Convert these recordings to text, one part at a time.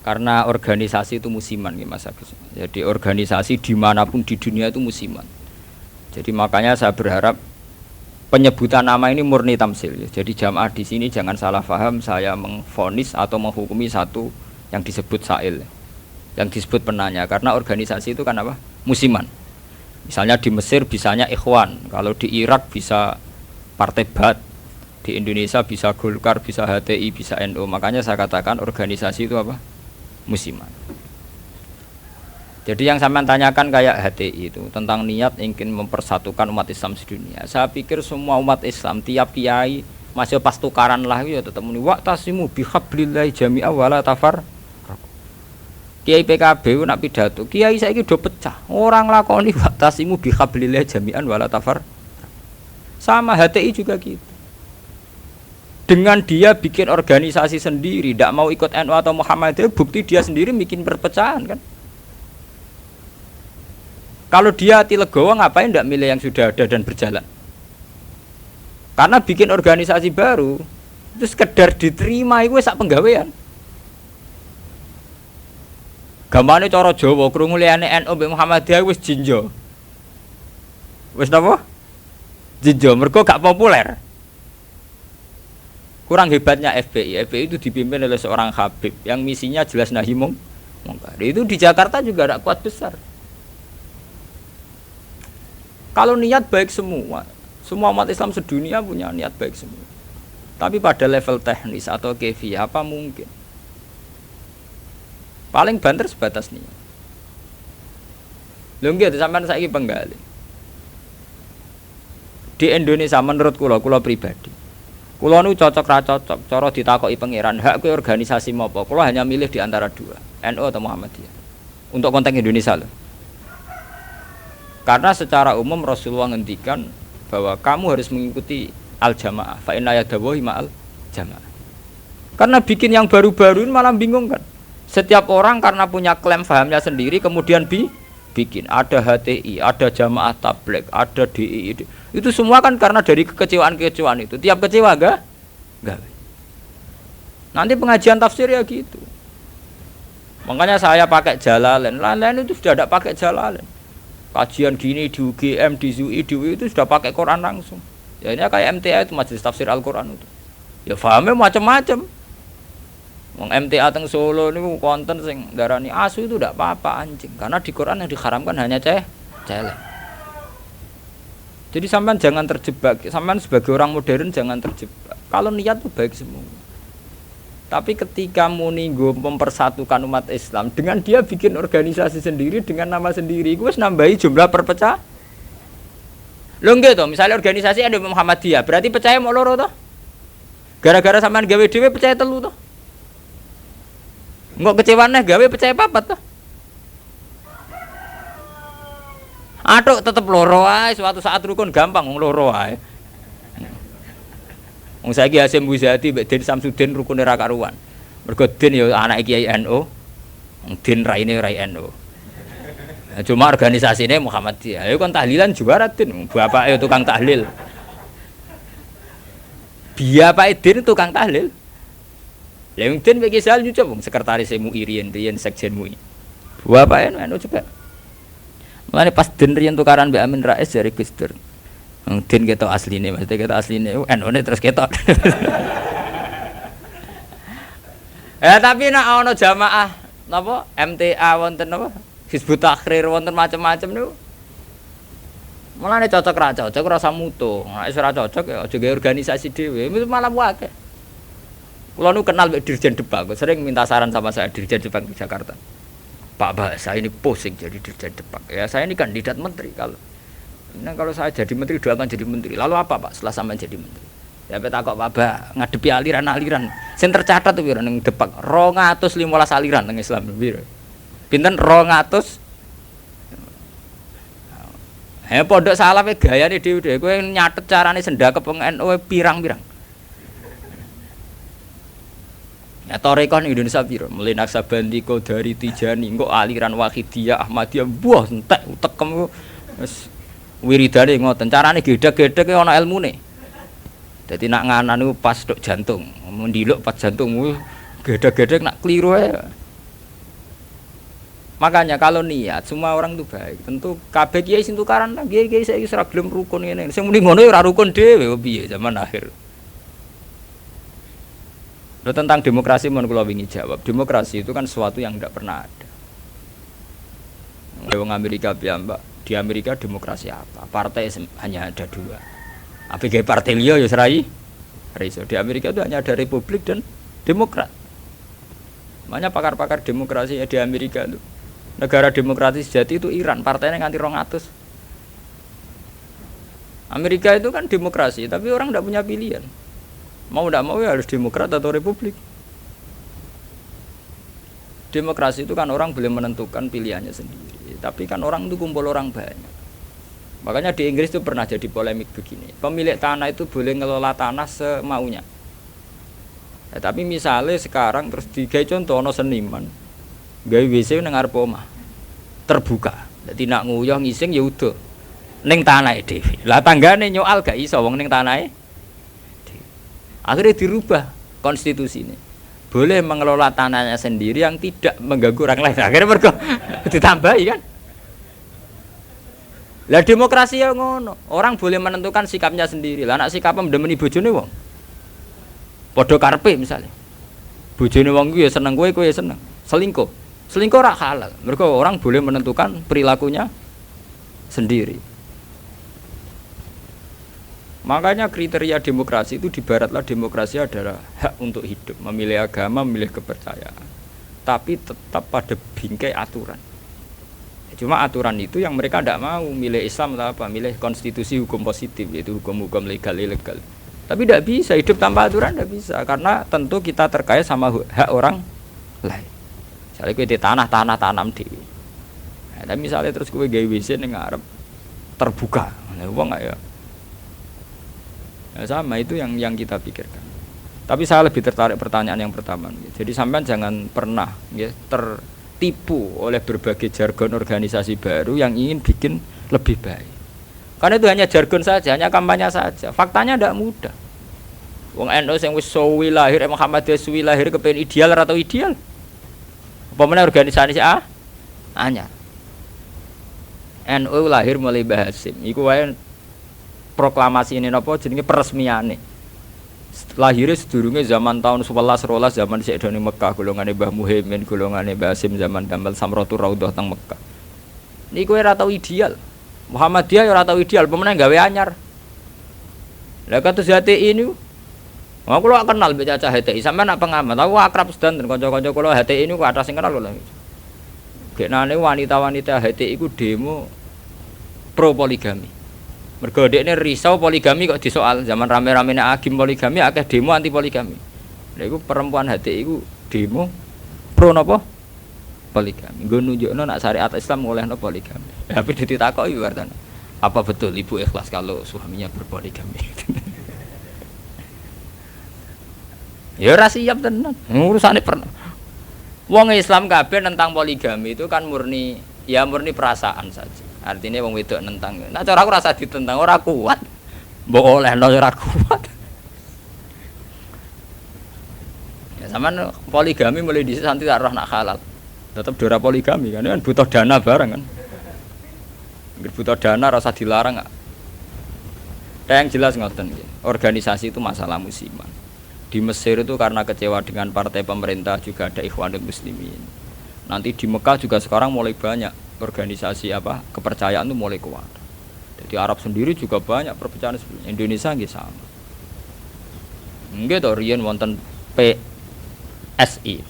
Karena organisasi itu musiman ya Mas Agus. Jadi organisasi dimanapun di dunia itu musiman. Jadi makanya saya berharap penyebutan nama ini murni tamsil. Ya. Jadi jamaah di sini jangan salah paham saya mengvonis atau menghukumi satu yang disebut sa'il, yang disebut penanya. Karena organisasi itu kan apa? Musiman. Misalnya di Mesir bisanya Ikhwan, kalau di Irak bisa Partai Ba'ath, di Indonesia bisa Golkar, bisa HTI, bisa NU. Makanya saya katakan organisasi itu apa? Musiman. Jadi yang sampean tanyakan kayak HTI itu tentang niat ingin mempersatukan umat Islam sedunia. Saya pikir semua umat Islam tiap kiai masih pas tukaran lah ya tetap muni waqtasimu bihablillahi jami'a wala tafar. Kiai PKB nak pidato, kiai saiki do pecah. Orang lakoni waqtasimu bihablillahi jami'an wala tafar. Sama HTI juga gitu. Dengan dia bikin organisasi sendiri, tidak mau ikut NU atau Muhammadiyah, bukti dia sendiri bikin perpecahan kan. Kalau dia hati legowo ngapain tidak milih yang sudah ada dan berjalan? Karena bikin organisasi baru, itu sekedar diterima itu sak penggawean. Gamane cara Jawa krungu liyane NU mbek Muhammadiyah wis jinjo. Wis napa? Jinjo mergo gak populer. Kurang hebatnya FPI. FPI itu dipimpin oleh seorang Habib yang misinya jelas nahi mungkar. Itu di Jakarta juga ada kuat besar. Kalau niat baik semua umat Islam sedunia punya niat baik semua. Tapi pada level teknis atau kefiyah apa mungkin? Paling banter sebatas niat. Lho nggih sampean saiki penggali. Di Indonesia menurut kula pribadi kula nu cocok ra cocok, cara ditakoki pangeran, hak kowe organisasi apa? Kula hanya milih di antara dua, NU atau Muhammadiyah. Untuk konteks Indonesia loh. Karena secara umum Rasulullah ngendikan bahwa kamu harus mengikuti al-jamaah, fa inna yadawahi ma'al jamaah. Karena bikin yang baru-baru ini malah bingung kan. Setiap orang karena punya klaim fahamnya sendiri kemudian bikin ada HTI, ada jamaah tabligh, ada DI. Itu semua kan karena dari kekecewaan itu. Tiap kecewa enggak? Nanti pengajian tafsir ya gitu. Makanya saya pakai Jalalain. Lain-lain itu sudah tidak pakai Jalalain. Kajian gini di UGM, di ZUI, di UI itu sudah pakai Quran langsung. Ya ini kayak MTA itu Majelis Tafsir Al-Quran itu. Ya fahamnya macam-macam. Wong MTA teng Solo niku konten sing darani asu itu tidak apa-apa anjing. Karena di Quran yang diharamkan hanya celeng. Jadi sampean jangan terjebak. Sampean sebagai orang modern jangan terjebak. Kalau niat itu baik semua. Tapi ketika muni nggo mempersatukan umat Islam dengan dia bikin organisasi sendiri dengan nama sendiri, itu wis nambahi jumlah perpecah. Lho nggih to, misalnya organisasi ada Muhammadiyah, berarti percaya mau loro to? Gara-gara sampean gawe dhewe percaya telu to? Engko kecewane gawe percaya papat to? Atuk tetep loro ae, suatu saat rukun gampang wong loro ae. Wong saiki Hasyim Muzadi mbek Den Samsudin rukune ra karuan. Mergo Den ya anake Kiai NU, Den raine rai NU. Cuma organisasine Muhammadiyah. Ayo kon tahlilan juara Den, bapake tukang tahlil. Bapake Den tukang tahlil. Lah wong Den mbek Kisal nyucup wong sekretaris MUI riyen sekjen MUI. Bapake NU juga. Mulane pas Den riyen tukaran mbek Amin Rais jare Gus Dur. Den ketok asline, maksudnya ketok asline NU-ne terus ketok. Ya tapi nek ana jamaah napa MTA wonten napa Hizbut Tahrir wonten macam-macam niku. Mulane cocok ra cocok ora usah mutu. Nek ora cocok ya aja gawe organisasi dhewe, itu malah akeh. Kula nu kenal mbek Dirjen Depak, sering minta saran sama saya Dirjen Depak di Jakarta. Pak saya ini pusing jadi Dirjen Depak. Ya saya ini kandidat menteri kalau saya jadi menteri doakan jadi menteri. Lalu apa Pak setelah sampai jadi menteri? Ya petakok Pak Ba ngadepi aliran-aliran. Sing tercatat tuh piro ning Depak 215 aliran teng Islam piro. Pinten 200. Pondok salafe gayane dhewe-dhewe kowe nyatet carane sendakep NU pirang-pirang. Ya tarekon Indonesia piro? Mulai Naksabandi, Qadari, Tijani, engko aliran Wahidiyah, Ahmadiyah, buah entek utekem wis wiridane ngoten carane gedhek-gedhek ana ilmune. Dadi nak nganan niku pas tok jantung, mendiluk pas jantung gedhek-gedhek nak kliru ae. Makanya kalau niat semua orang itu baik. Tentu kabeh kiai sing tukaran lah kiai saiki ora gelem rukun ngene. Sing muni ngono ya ora rukun dhewe piye zaman akhir. Lo tentang demokrasi mau kula wingi jawab. Demokrasi itu kan sesuatu yang tidak pernah ada. Wong Amerika piyambak, di Amerika demokrasi apa? Partai hanya ada dua. Apa kayak partai liya ya serai? Riso. Di Amerika itu hanya ada republik dan demokrat. Makanya pakar-pakar demokrasi ya di Amerika itu. Negara demokratis sejati itu Iran, partainya nganti 200. Amerika itu kan demokrasi, tapi orang tidak punya pilihan. Mau tidak mau ya harus demokrat atau republik. Demokrasi itu kan orang boleh menentukan pilihannya sendiri, tapi kan orang itu kumpul orang banyak. Makanya di Inggris itu pernah jadi polemik begini. Pemilik tanah itu boleh ngelola tanah semaunya. Ya, tapi misalnya sekarang terus digawe contoh ono seniman, gawe WC nang ngarep omah. Terbuka. Dadi nak nguyah ngising ya udah ning tanahe dhewe. Lah tanggane nyoal gak iso wong ning tanahe. Akhirnya dirubah konstitusi ini. Boleh mengelola tanahnya sendiri yang tidak mengganggu orang lain. Akhirnya mergo ditambahi kan. Lah demokrasi ya ngono. Orang boleh menentukan sikapnya sendiri. Lah nek sikapnya mendemeni bojone wong. Padha karepe misalnya. Bojone wong ku ya seneng kowe ya seneng. Selingkuh. Selingkuh ora halal. Mergo orang boleh menentukan perilakunya sendiri. Makanya kriteria demokrasi itu di barat lah demokrasi adalah hak untuk hidup, memilih agama, memilih kepercayaan. Tapi tetap pada bingkai aturan. Cuma aturan itu yang mereka tidak mau milih Islam atau apa, milih konstitusi hukum positif yaitu hukum-hukum legal ilegal. Tapi tidak bisa hidup tanpa aturan, tidak bisa karena tentu kita terkait sama hak orang lain. Misalnya kita tanah tanam dewi. Nah, tapi misalnya terus gue gawe WC ning ngarep terbuka, nah uang nggak ya? Nah, sama itu yang kita pikirkan. Tapi saya lebih tertarik pertanyaan yang pertama. Jadi sampean jangan pernah tertipu oleh berbagai jargon organisasi baru yang ingin bikin lebih baik. Karena itu hanya jargon saja, hanya kampanye saja. Faktanya tidak mudah. Wong NU sing wis suwi lahir, Muhammadiyah suwi lahir kepen ideal atau ideal? Apa meneh organisasi anyar. NU lahir mulai Mbah Hasim. Iku wae proklamasi ini napa jenenge peresmiane. Lahirnya sedurunge zaman tahun 11 rolas zaman Syekh Doni Mekah golongane Mbah Muhaimin, golongane Mbah Hasim zaman Damal Samratul Raudhah teng Mekah. Niku ora tau ideal. Muhammadiyah ora tau ideal, pemenang gawe anyar. Lah kados HTI niku. Wong kula kenal mbek cacah HTI, sampean nak pengamat. Aku akrab sedanten kanca-kanca kula HTI niku atas sing kenal kula. Genane wanita-wanita HTI iku demo pro poligami. Mergo dekne risau poligami kok disoal zaman rame-ramene agim poligami akeh demo anti poligami. Lha iku perempuan HTI iku demo pro napa? Poligami. Nggo nunjukno nak syariat Islam olehno poligami. Tapi ditakoki wartane. Apa betul ibu ikhlas kalau suaminya berpoligami? Ya ora siap tenan. Urusane pernah. Wong Islam kabeh tentang poligami itu kan murni perasaan saja. Artinya wong wedok nentang. Nah cara aku rasa ditentang ora kuat. Mbok olehno ora kuat. Ya sampean poligami mulai dhisik santi tak roh nak halal. Tetep dora poligami kan butuh dana bareng kan. Butuh dana rasa dilarang enggak. Yang jelas ngoten nggih. Organisasi itu masalah musiman. Di Mesir itu karena kecewa dengan partai pemerintah juga ada Ikhwanul Muslimin. Nanti di Mekah juga sekarang mulai banyak organisasi kepercayaan itu mulai kuat. Jadi Arab sendiri juga banyak perpecahan sebenarnya. Indonesia nggih sama. Nggih to riyen wonten PSI,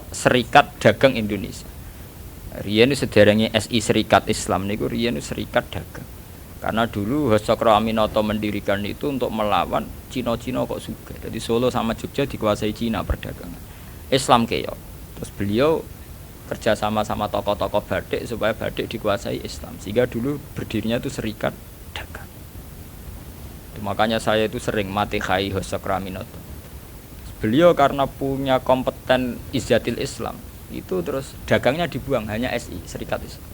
Serikat Dagang Indonesia. Riyen sederenge SI Serikat Islam niku riyen Serikat Dagang. Karena dulu Hasakro Aminoto mendirikan itu untuk melawan Cina-Cina kok juga. Jadi Solo sama Jogja dikuasai Cina perdagangan. Islam keyo. Terus beliau kerja sama tokoh-tokoh batik supaya batik dikuasai Islam. Sehingga dulu berdirinya itu Serikat Dagang. Itu makanya saya itu sering mati khai Hasakro Aminoto. Beliau karena punya kompeten izzatil Islam, itu terus dagangnya dibuang hanya SI Serikat Islam.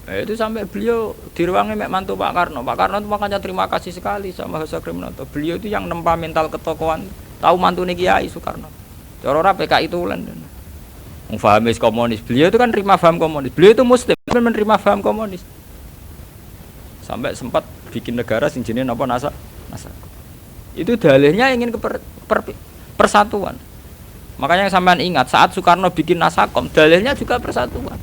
Itu sampai beliau di ruangnya mek mantu Pak Karno. Pak Karno itu makanya terima kasih sekali sama Hasakro Aminoto. Beliau itu yang nempa mental ketokohan, tahu mantune Kiai Soekarno. Cara ora PKI itu ulen. Fahamis komunis. Beliau itu kan terima paham komunis. Beliau itu muslim, tapi menerima paham komunis. Sampai sempat bikin negara sing jenenge napa Nasakom. Itu dalihnya ingin persatuan. Makanya sampean ingat saat Soekarno bikin Nasakom, dalihnya juga persatuan.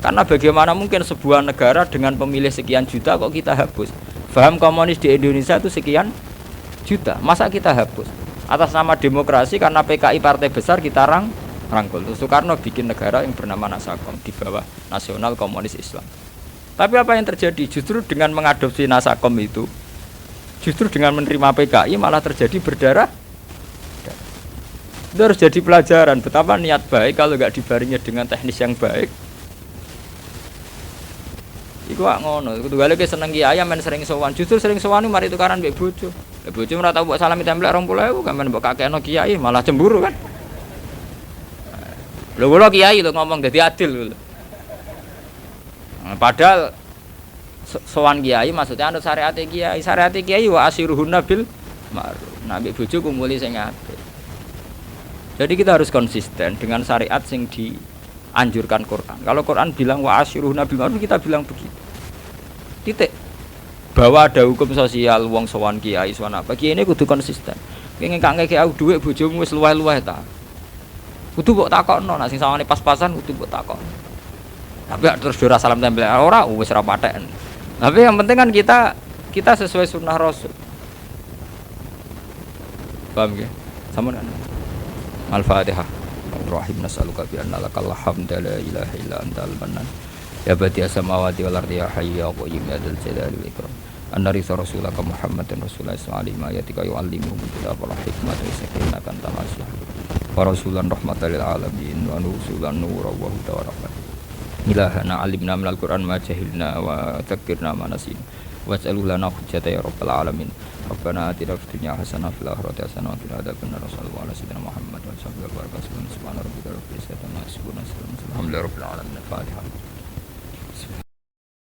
Karena bagaimana mungkin sebuah negara dengan pemilih sekian juta kok kita hapus? Paham komunis di Indonesia itu sekian juta. Masa kita hapus? Atas nama demokrasi karena PKI partai besar kita rangkul. Soekarno bikin negara yang bernama Nasakom di bawah Nasional Komunis Islam. Tapi apa yang terjadi? Justru dengan mengadopsi Nasakom itu, justru dengan menerima PKI malah terjadi berdarah. Itu harus jadi pelajaran betapa niat baik kalau nggak dibarengi dengan teknis yang baik. Iku ngono, kudu gale ke seneng kiai men sering sowan. Justru sering sowan mari tukaran mbek bojo. Lah bojo ora tau mbok salami templek 20.000 kan men mbok kakekno kiai malah cemburu kan. Lho kula kiai lho ngomong dadi adil lho. Padahal sowan kiai maksudnya anut syariat kiai. Syariat kiai wa asiruhunna bil ma'ruf. Nah mbek bojo kumuli sing apik. Jadi kita harus konsisten dengan syariat sing dianjurkan Quran. Kalau Quran bilang wa asiruhunna bil ma'ruf kita bilang begitu. Titik. Bahwa ada hukum sosial wong sowan kiai sowan apa kiai ini kudu konsisten. Pengen kang ngekek aku dhuwit bojomu wis luweh-luweh ta. Kudu mbok takokno nek sing sawane pas-pasan kudu mbok takokno. Tapi terus ora salam tempel ora wis ora paten. Tapi yang penting kan kita sesuai sunnah Rasul. Paham ya? Sama kan? Al-Fatihah. Rahim nasaluka bi anna lakal hamda la ilaha illa antal mannan. Ya badi samawati wal ardi ya hayyu ya qayyum ya dzal jalali wal ikram. Annarisa rasulaka Muhammadin rasulullah sallallahu alaihi wasallam yu'allimuhum kitab wal hikmah wa sakina kan tamasya. Wa rasulan rahmatan lil alamin wa nusulan nura wa huda wa rahmah. Ilahana alimna minal Qur'an ma jahilna wa dzakirna ma nasina. Waj'alhu lana hujjata ya rabbal alamin. Rabbana atina fid dunya hasanah fil akhirati hasanah wa qina adzabannar. Sallallahu alaihi wasallam Muhammad wa sallallahu alaihi wasallam. Subhana rabbika rabbil izzati amma yasifun. Alhamdulillahi rabbil alamin. Al-Fatihah.